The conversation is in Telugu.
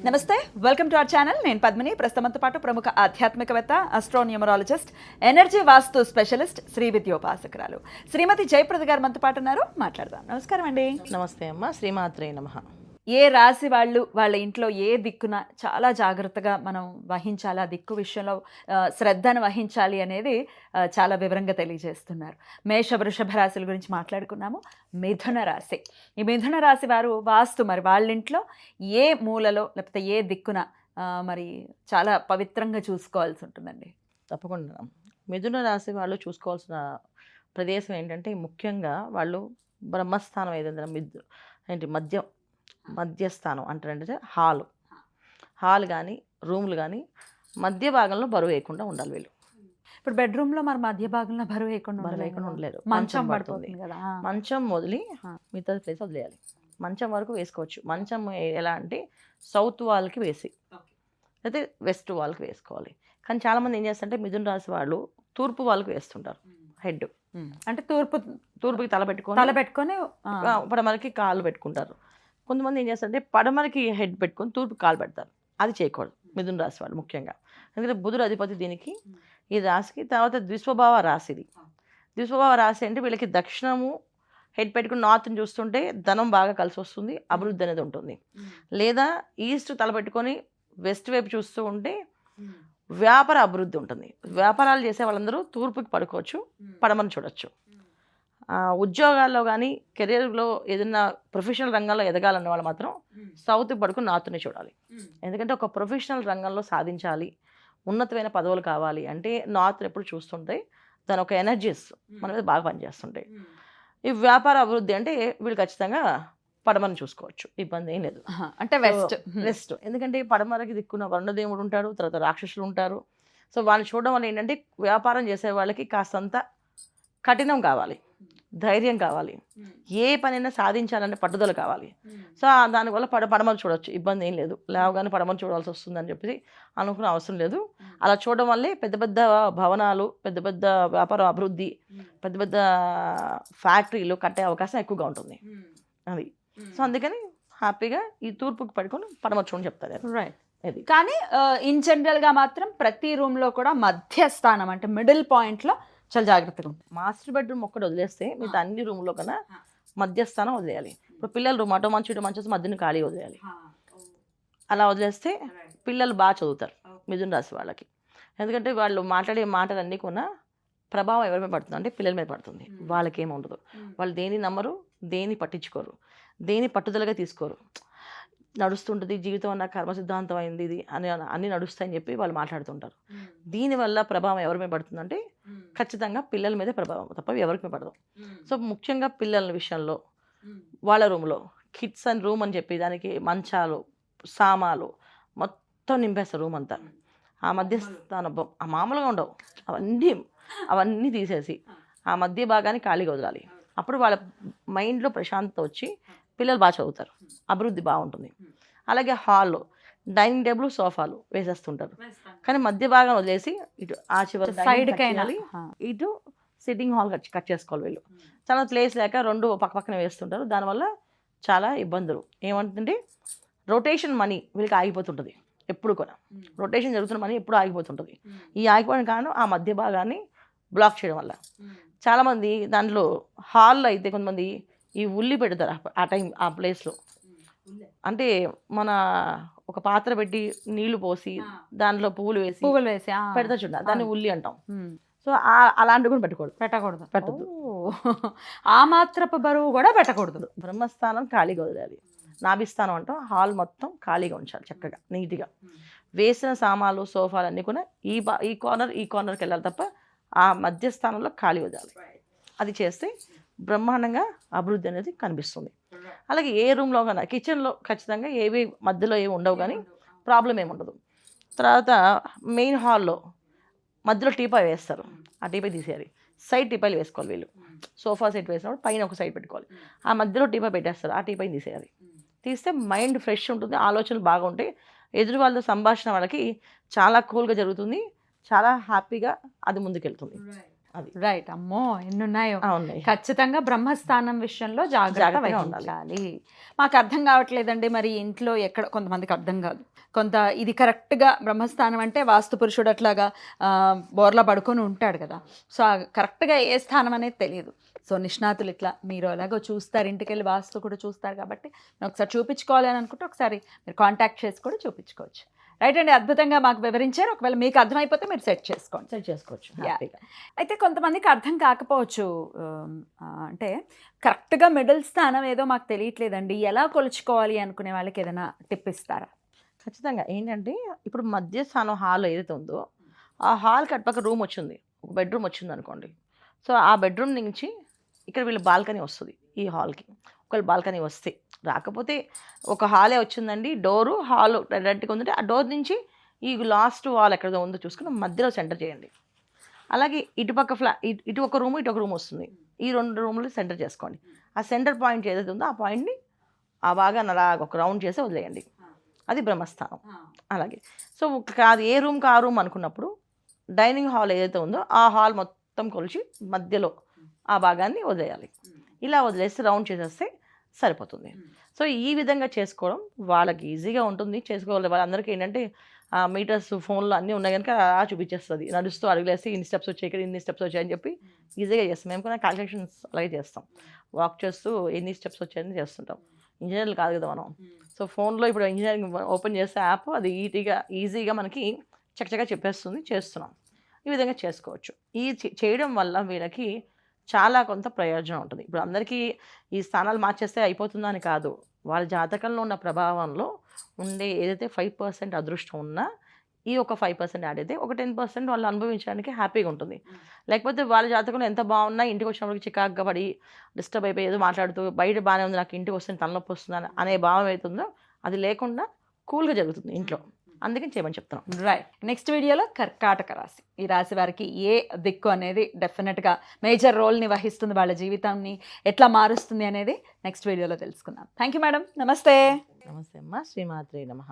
నమస్తే, వెల్కమ్ టు అవర్ ఛానల్. నేను పద్మిని. ప్రస్తుతంతో పాటు ప్రముఖ ఆధ్యాత్మికవేత్త, అస్ట్రోన్యూమరాలజిస్ట్, ఎనర్జీ వాస్తు స్పెషలిస్ట్, శ్రీ విద్యోపాసకురాలు శ్రీమతి జయప్రద గారు మనతో పాటు ఉన్నారు. మాట్లాడదాం. నమస్కారం అండి. నమస్తే అమ్మ. శ్రీమాత్రే నమః. ఏ రాశి వాళ్ళు వాళ్ళ ఇంట్లో ఏ దిక్కున చాలా జాగ్రత్తగా మనం వహించాలి, ఆ దిక్కు విషయంలో శ్రద్ధను వహించాలి అనేది చాలా వివరంగా తెలియజేస్తున్నారు. మేష వృషభ రాశుల గురించి మాట్లాడుకున్నాము. మిథున రాశి, ఈ మిథున రాశి వారు వాస్తు మరి వాళ్ళ ఇంట్లో ఏ మూలలో లేకపోతే ఏ దిక్కున మరి చాలా పవిత్రంగా చూసుకోవాల్సి ఉంటుందండి? తప్పకుండా. మిథున రాశి వాళ్ళు చూసుకోవాల్సిన ప్రదేశం ఏంటంటే, ముఖ్యంగా వాళ్ళు బ్రహ్మస్థానం ఏదైనా మధ్యస్థానం అంటారంటే హాల్ కానీ రూములు కానీ మధ్య భాగంలో బరువు వేయకుండా ఉండాలి వీళ్ళు. ఇప్పుడు బెడ్రూమ్లో మరి మధ్య భాగంలో బరువు వేయకుండా ఉండలేరు. మంచం పడుతుంది కదా, మంచం వదిలి మిగతా ప్లేస్ వదిలేయాలి. మంచం వరకు వేసుకోవచ్చు. మంచం ఎలా అంటే సౌత్ వాల్కి వేసి అయితే వెస్ట్ వాల్కి వేసుకోవాలి. కానీ చాలామంది ఏం చేస్తారంటే మిథున రాశి వాళ్ళు తూర్పు వాళ్ళకి వేస్తుంటారు. హెడ్ అంటే తూర్పుకి తల పెట్టుకొని పడమరకి కాళ్ళు పెట్టుకుంటారు. కొంతమంది ఏం చేస్తారంటే పడమరకి హెడ్ పెట్టుకొని తూర్పు కాలు పెడతారు. అది చేయకూడదు మిథున రాశి వాళ్ళు ముఖ్యంగా. ఎందుకంటే బుధుడు అధిపతి దీనికి, ఈ రాశికి. తర్వాత ద్విస్వభావ రాశి ఇది. ద్విస్వభావ రాశి అంటే వీళ్ళకి దక్షిణము హెడ్ పెట్టుకుని నార్త్ని చూస్తుంటే ధనం బాగా కలిసి వస్తుంది, అభివృద్ధి అనేది ఉంటుంది. లేదా ఈస్ట్ తలపెట్టుకొని వెస్ట్ వైపు చూస్తూ ఉంటే వ్యాపార అభివృద్ధి ఉంటుంది. వ్యాపారాలు చేసే వాళ్ళందరూ తూర్పుకి పడుకోవచ్చు, పడమని చూడొచ్చు. ఉద్యోగాల్లో కానీ కెరీర్లో ఏదైనా ప్రొఫెషనల్ రంగంలో ఎదగాలన్న వాళ్ళు మాత్రం సౌత్కి పడుకుని నార్త్ని చూడాలి. ఎందుకంటే ఒక ప్రొఫెషనల్ రంగంలో సాధించాలి, ఉన్నతమైన పదవులు కావాలి అంటే నార్త్ ఎప్పుడు చూస్తుంటాయి. దాని ఒక ఎనర్జీస్ మన మీద బాగా పనిచేస్తుంటాయి. ఈ వ్యాపార అభివృద్ధి అంటే వీళ్ళు ఖచ్చితంగా పడమని చూసుకోవచ్చు, ఇబ్బంది ఏం లేదు. అంటే వెస్ట్ ఎందుకంటే పడమరకి దిక్కున్న వరుణదేవుడు ఉంటాడు, తర్వాత రాక్షసులు ఉంటారు. సో వాళ్ళని చూడడం వల్ల ఏంటంటే వ్యాపారం చేసే వాళ్ళకి కాస్తంత కఠినం కావాలి, ధైర్యం కావాలి, ఏ పనైనా సాధించాలంటే పట్టుదల కావాలి. సో దానివల్ల పడమలు చూడొచ్చు, ఇబ్బంది ఏం లేదు. లేవగానే పడమలు చూడాల్సి వస్తుందని చెప్పి అనుకునే అవసరం లేదు. అలా చూడడం వల్లే పెద్ద పెద్ద భవనాలు, పెద్ద పెద్ద వ్యాపార అభివృద్ధి, పెద్ద పెద్ద ఫ్యాక్టరీలు కట్టే అవకాశం ఎక్కువగా ఉంటుంది. అది సో అందుకని హ్యాపీగా ఈ తూర్పుకి పడుకొని పడమ చూడని చెప్తారు. రైట్. ఇది కానీ ఇన్ జనరల్గా మాత్రం ప్రతి రూమ్లో కూడా మధ్యస్థానం అంటే మిడిల్ పాయింట్లో చాలా జాగ్రత్తగా ఉంటుంది. మాస్టర్ బెడ్రూమ్ ఒక్కటి వదిలేస్తే మిగతా అన్ని రూమ్లో కన్నా మధ్యస్థానం వదిలేయాలి. ఇప్పుడు పిల్లల రూమ్ అటో మంచి ఇటు మంచి మధ్యన ఖాళీ వదిలేయాలి. అలా వదిలేస్తే పిల్లలు బాగా చదువుతారు మిథున రాశి వాళ్ళకి. ఎందుకంటే వాళ్ళు మాట్లాడే మాటలన్నీ కూడా ప్రభావం ఎవరి మీద పడుతుంది అంటే పిల్లల మీద పడుతుంది. వాళ్ళకి ఏమి ఉండదు. వాళ్ళు దేని నమ్మరు, దేని పట్టించుకోరు, దేని పట్టుదలగా తీసుకోరు. నడుస్తుంటుంది జీవితం అన్న కర్మ సిద్ధాంతం అయింది ఇది అని అన్నీ నడుస్తాయని చెప్పి వాళ్ళు మాట్లాడుతుంటారు. దీనివల్ల ప్రభావం ఎవరి మీద పడుతుందంటే ఖచ్చితంగా పిల్లల మీదే ప్రభావం తప్ప ఎవరికి మీద పడదు. సో ముఖ్యంగా పిల్లల విషయంలో వాళ్ళ రూమ్లో కిడ్స్ అండ్ రూమ్ అని చెప్పి దానికి మంచాలు, సామాలు మొత్తం నింపేస్తారు రూమ్ అంతా. ఆ మధ్యస్థానం మామూలుగా ఉండవు, అవన్నీ తీసేసి ఆ మధ్య భాగాన్ని ఖాళీగా వదలాలి. అప్పుడు వాళ్ళ మైండ్లో ప్రశాంతత వచ్చి పిల్లలు బాగా చదువుతారు, అభివృద్ధి బాగుంటుంది. అలాగే హాల్లో డైనింగ్ టేబుల్, సోఫాలు వేసేస్తుంటారు. కానీ మధ్య భాగం వదిలేసి ఇటు ఆ చివరి సైడ్కి ఇటు సిట్టింగ్ హాల్ కట్ చేసుకోవాలి. వీళ్ళు చాలా ప్లేస్ లేక రెండు పక్కన వేస్తుంటారు. దానివల్ల చాలా ఇబ్బందులు. ఏమంటుంటే రొటేషన్ మనీ వీళ్ళకి ఆగిపోతుంటుంది. ఎప్పుడు కూడా రొటేషన్ జరుగుతున్న మనీ ఎప్పుడు ఆగిపోతుంటుంది. ఈ ఆగిపోవడం కారణం ఆ మధ్య భాగాన్ని బ్లాక్ చేయడం వల్ల. చాలామంది దాంట్లో హాల్లో అయితే కొంతమంది ఈ ఉల్లి పెడతారు ఆ ప్లేస్లో. అంటే మన ఒక పాత్ర పెట్టి నీళ్లు పోసి దాంట్లో పువ్వులు వేసి పెడతా చూడాలి, దాన్ని ఉల్లి అంటాం. సో అలాంటివి కూడా పెట్టకూడదు. ఆ మాత్రపు బరువు కూడా పెట్టకూడదు. బ్రహ్మస్థానం ఖాళీగా వదిలేయాలి. నాభిస్థానం అంటాం. హాల్ మొత్తం ఖాళీగా ఉంచాలి, చక్కగా నీట్గా. వేసిన సామాన్లు, సోఫాలు అన్నీ కూడా ఈ కార్నర్కి వెళ్ళాలి తప్ప ఆ మధ్యస్థానంలో ఖాళీ వదలాలి. అది చేస్తే బ్రహ్మాండంగా అభివృద్ధి అనేది కనిపిస్తుంది. అలాగే ఏ రూమ్లో కన్నా కిచెన్లో ఖచ్చితంగా ఏవి మధ్యలో ఏమి ఉండవు, కానీ ప్రాబ్లం ఏమి ఉండదు. తర్వాత మెయిన్ హాల్లో మధ్యలో టీపాయ్ వేస్తారు, ఆ టీపాయ్ తీసేయాలి. సైడ్ టీపాయలు వేసుకోవాలి వీళ్ళు. సోఫా సెట్ వేసినప్పుడు పైన ఒక సైడ్ పెట్టుకోవాలి, ఆ మధ్యలో టీపాయ్ పెట్టేస్తారు, ఆ టీపాయ్ తీసేయాలి. తీస్తే మైండ్ ఫ్రెష్ ఉంటుంది, ఆలోచనలు బాగుంటాయి. ఎదురు వాళ్ళతో సంభాషణ వాళ్ళకి చాలా కూల్గా జరుగుతుంది, చాలా హ్యాపీగా అది ముందుకెళ్తుంది. అది రైట్. అమ్మో ఎన్ని ఉన్నాయో. ఉన్నాయి. ఖచ్చితంగా బ్రహ్మస్థానం విషయంలో జాగ్రత్త జాగ్రత్తగా వహించాలి. మాకు అర్థం కావట్లేదండి మరి ఇంట్లో ఎక్కడ, కొంతమందికి అర్థం కాదు. కొంత ఇది కరెక్ట్గా బ్రహ్మస్థానం అంటే వాస్తు పురుషుడు అట్లాగా బోర్లా పడుకొని ఉంటాడు కదా. సో కరెక్ట్గా ఏ స్థానం అనేది తెలియదు. సో నిష్ణాతులు ఇట్లా మీరు ఎలాగో చూస్తారు, ఇంటికి వెళ్ళి వాస్తు కూడా చూస్తారు కాబట్టి ఒకసారి చూపించుకోవాలి అని అనుకుంటే ఒకసారి మీరు కాంటాక్ట్ చేసి కూడా చూపించుకోవచ్చు. రైట్ అండి, అద్భుతంగా మాకు వివరించారు. ఒకవేళ మీకు అర్థమైపోతే మీరు సెట్ చేసుకోండి. సెట్ చేసుకోవచ్చు Yeah. హ్యాపీగా. అయితే కొంతమందికి అర్థం కాకపోవచ్చు, అంటే కరెక్ట్గా మిడిల్ స్థానం ఏదో మాకు తెలియట్లేదండి, ఎలా కొలుచుకోవాలి అనుకునే వాళ్ళకి ఏదైనా టిప్ ఇస్తారా? ఖచ్చితంగా ఏంటంటే ఇప్పుడు మధ్య స్థానం హాల్ ఏదైతే ఉందో ఆ హాల్కి అటుపక్క రూమ్ వచ్చింది, ఒక బెడ్రూమ్ వచ్చింది అనుకోండి. సో ఆ బెడ్రూమ్ నుంచి ఇక్కడ వీళ్ళ బాల్కనీ వస్తుంది. ఈ హాల్కి ఒకవేళ బాల్కనీ వస్తే, రాకపోతే ఒక హాలే వచ్చిందండి, డోరు హాల్ డైరెక్ట్గా ఉందంటే ఆ డోర్ నుంచి ఈ లాస్ట్ వాల్ ఎక్కడ ఉందో చూసుకుని మధ్యలో సెంటర్ చేయండి. అలాగే ఇటుపక్క ఇటు ఒక రూమ్ ఇటు ఒక రూమ్ వస్తుంది, ఈ 2 రూములు సెంటర్ చేసుకోండి. ఆ సెంటర్ పాయింట్ ఏదైతే ఉందో ఆ పాయింట్ని ఆ బాగా అలా ఒక రౌండ్ చేసి వదిలేయండి. అది బ్రహ్మస్థానం. అలాగే సో అది ఏ రూమ్కి ఆ రూమ్ అనుకున్నప్పుడు డైనింగ్ హాల్ ఏదైతే ఉందో ఆ హాల్ మొత్తం కొలిచి మధ్యలో ఆ భాగాన్ని వదిలేయాలి. ఇలా వదిలేసి రౌండ్ చేసేస్తే సరిపోతుంది. సో ఈ విధంగా చేసుకోవడం వాళ్ళకి ఈజీగా ఉంటుంది, చేసుకోవాలి. వాళ్ళందరికీ ఏంటంటే మీటర్స్ ఫోన్లో అన్నీ ఉన్నాయి కనుక చూపించేస్తుంది, నడుస్తూ అడుగులేసి ఇన్ని స్టెప్స్ వచ్చాయి, ఇక్కడ ఇన్ని స్టెప్స్ వచ్చాయని చెప్పి ఈజీగా చేస్తాం. మేము కూడా క్యాలిక్యులేషన్స్ అలాగే చేస్తాం, వాక్ చేస్తూ ఎన్ని స్టెప్స్ వచ్చాయని చేస్తుంటాం. ఇంజనీర్లు కాదు కదా మనం. సో ఫోన్లో ఇప్పుడు ఇంజనీరింగ్ ఓపెన్ చేస్తే యాప్ అది ఈజీగా మనకి చక్కగా చెప్పేస్తుంది, చేస్తున్నాం. ఈ విధంగా చేసుకోవచ్చు. ఈ చేయడం వల్ల వీళ్ళకి చాలా కొంత ప్రయోజనం ఉంటుంది. ఇప్పుడు అందరికీ ఈ స్థానాలు మార్చేస్తే అయిపోతుందా అని కాదు, వాళ్ళ జాతకంలో ఉన్న ప్రభావంలో ఉండే ఏదైతే 5% అదృష్టం ఉన్నా ఈ ఒక 5% యాడ్ అయితే ఒక 10% వాళ్ళు అనుభవించడానికి హ్యాపీగా ఉంటుంది. లేకపోతే వాళ్ళ జాతకంలో ఎంత బాగున్నా ఇంటికి వచ్చినప్పటికి చికాకుగా పడి డిస్టర్బ్ అయిపోయి ఏదో మాట్లాడుతూ బయట బాగానే ఉంది, నాకు ఇంటికి వస్తే తలనొప్పి వస్తుంది అనే భావం అవుతుందో అది లేకుండా కూల్గా జరుగుతుంది ఇంట్లో. అందుకని చేయమని చెప్తాం. రైట్. నెక్స్ట్ వీడియోలో కర్కాటక రాశి, ఈ రాశి వారికి ఏ దిక్కు అనేది డెఫినెట్గా మేజర్ రోల్ని వహిస్తుంది, వాళ్ళ జీవితాన్ని ఎట్లా మారుస్తుంది అనేది నెక్స్ట్ వీడియోలో తెలుసుకుందాం. Thank you madam. నమస్తే. నమస్తే అమ్మ. శ్రీమాత్రే నమః.